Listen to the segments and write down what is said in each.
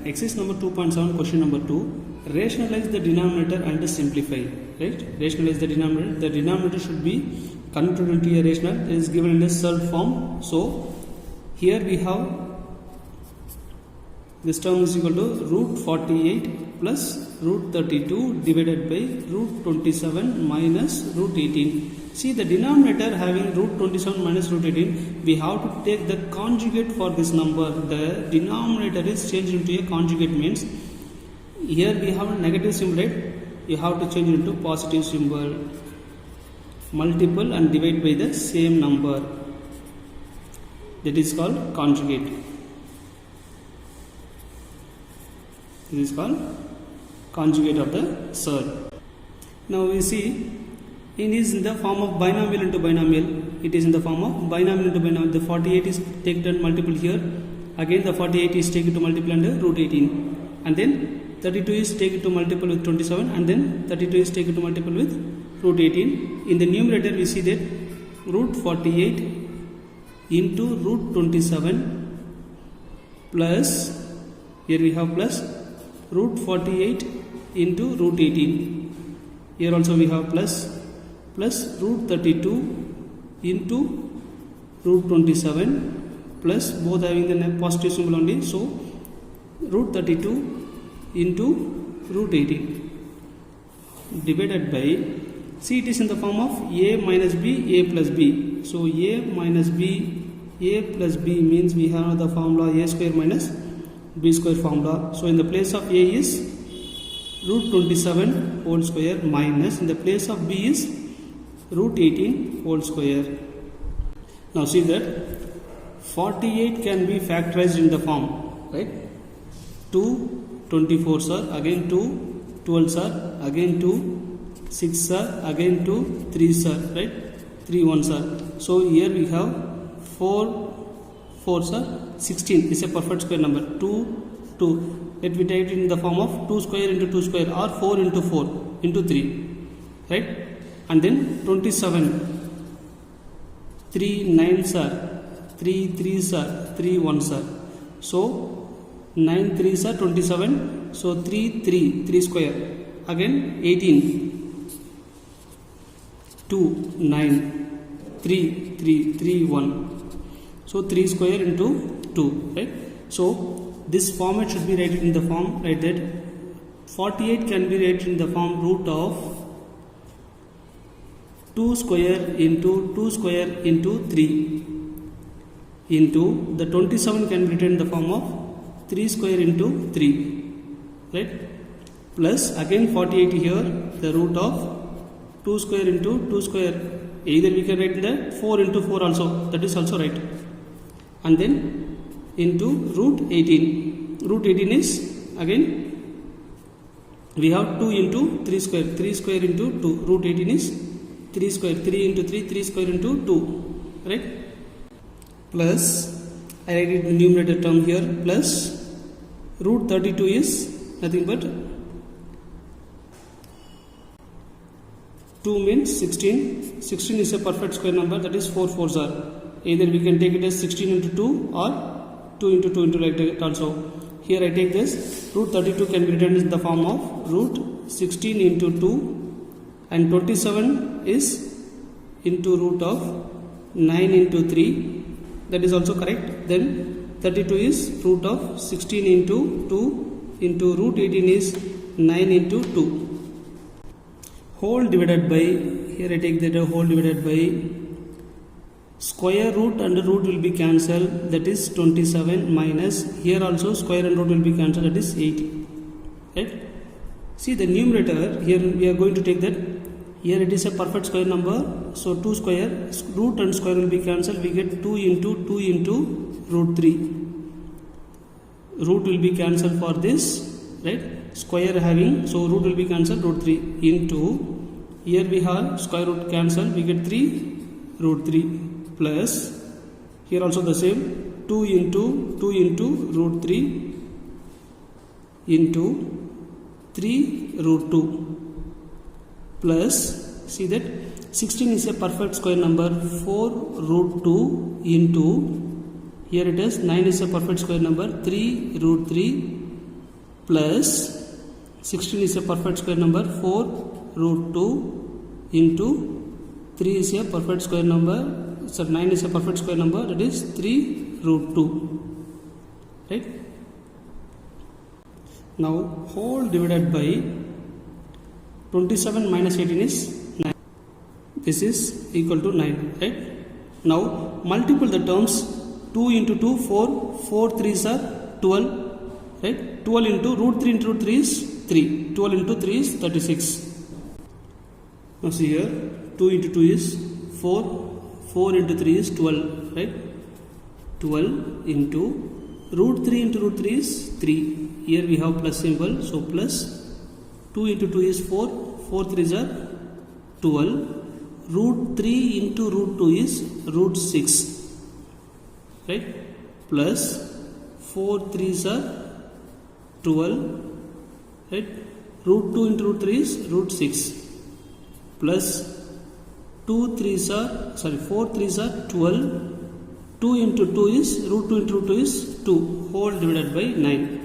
exercise number 2.7 question number 2. Rationalize the denominator and simplify. Right? Rationalize the denominator. The denominator should be converted into a rational. It is given in a surd form. So here we have this term is equal to root 48 plus root 32 divided by root 27 minus root 18. See, the denominator having root 27 minus root 18, we have to take the conjugate for this number. The denominator is changed into a conjugate, means here we have a negative symbol, right? You have to change it into positive symbol. Multiple and divide by the same number. That is called conjugate. This is called conjugate of the surd. Now we see it is in the form of binomial into binomial. It is in the form of binomial into binomial. The 48 is taken and multiple here. Again the 48 is taken to multiple under root 18. And then 32 is taken to multiple with 27. And then 32 is taken to multiple with root 18. In the numerator we see that root 48 into root 27 plus, here we have plus root 48 into root 18. Here also we have plus root 32 into root 27 plus, both having the positive symbol only. So root 32 into root 18 divided by, see, it is in the form of a minus b, a plus b. So a minus b, a plus b means we have the formula a square minus b square formula. So in the place of a is root 27 whole square minus, in the place of b is root 18 whole square. Now see that 48 can be factorized in the form, right? 2 24s are, again 2 12s are, again 2 6s are, again 2 3s are, right? 3 1s are. So here we have 4 4s are, 16 is a perfect square number. 2 2. Let me take it in the form of 2 square into 2 square or 4 into 4 into 3, right? And then 27, 3 9s are, 3 3s are, 3 1s are. So 9 3s are 27. So 3 square. Again 18, 2 9, 3 1. So 3 square into 2, right? So this format should be written in the form like that. 48 can be written in the form root of 2 square into 2 square into 3 into the 27 can be written in the form of 3 square into 3, right? Plus again 48 here, the root of 2 square into 2 square. Either we can write that 4 into 4 also, that is also right. And then into root 18. Root 18 is, again we have 2 into 3 square, 3 square into 2. Root 18 is 3 square, 3 into 3, 3 square into 2, right? Plus, I write it in numerator term here, plus root 32 is nothing but 2 means 16. 16 is a perfect square number, that is 4 4s are. Either we can take it as 16 into 2 or 2 into 2 into like that also. Here I take this, root 32 can be written in the form of root 16 into 2. And 27 is into root of 9 into 3, that is also correct. Then 32 is root of 16 into 2 into root 18 is 9 into 2. Whole divided by, here I take that whole divided by square root and root will be cancelled, that is 27 minus, here also square and root will be cancelled, that is 8, right? See the numerator, here we are going to take that. Here it is a perfect square number, so 2 square, root and square will be cancelled, we get 2 into root 3. Root will be cancelled for this, right? Square having, so root will be cancelled, root 3 into, here we have square root cancelled, we get 3 root 3 plus, here also the same, 2 into root 3 into 3 root 2. Plus, see that 16 is a perfect square number, 4 root 2 into, here it is 9 is a perfect square number, 3 root 3 plus 16 is a perfect square number, 4 root 2 into 3 is a perfect square number, so 9 is a perfect square number, that is 3 root 2, right? Now whole divided by 27 minus 18 is 9. This is equal to 9, right? Now multiple the terms. 2 into 2, 4, 4 3s are 12, right? 12 into root 3 into root 3 is 3. 12 into 3 is 36. Now see here, 2 into 2 is 4, 4 into 3 is 12, right? 12 into root 3 into root 3 is 3. Here we have plus symbol, so plus 2 into 2 is 4, 4 3s are 12. Root 3 into root 2 is root 6, right? Plus 4 3s are 12, right? Root 2 into root 3 is root 6, plus 4 3s are 12. 2 into 2 is root 2 into root 2 is 2, whole divided by 9.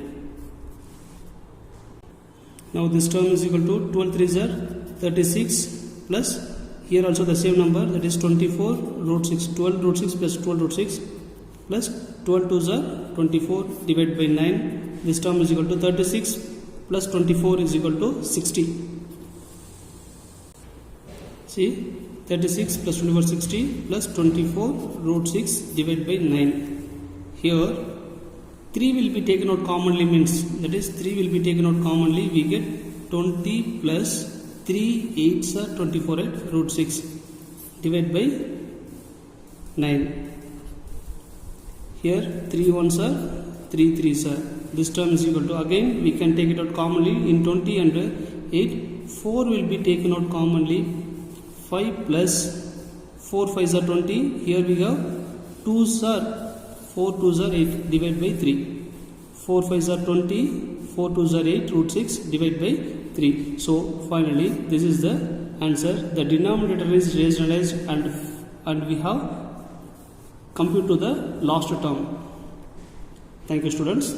Now this term is equal to 12 3s are 36, plus here also the same number, that is 24 root 6, 12 root 6 plus 12 root 6, plus 12 2s are 24 divided by 9. This term is equal to 36 plus 24 is equal to 60. See, 36 plus 24 60 plus 24 root 6 divided by 9. Here 3 will be taken out commonly, means that is 3 will be taken out commonly, we get 20 plus 3 8s are 24 at root 6 divided by 9. Here 3 1s are 3 3s are. This term is equal to, again we can take it out commonly, in 20 and 8 4 will be taken out commonly. 5 plus 4 5s are 20. Here we have 2s are 4 2s are 8 divided by 3. 4 5s are 20. 4 2s are 8 root 6 divided by 3. So finally this is the answer. The denominator is rationalized and we have compute to the last term. Thank you students.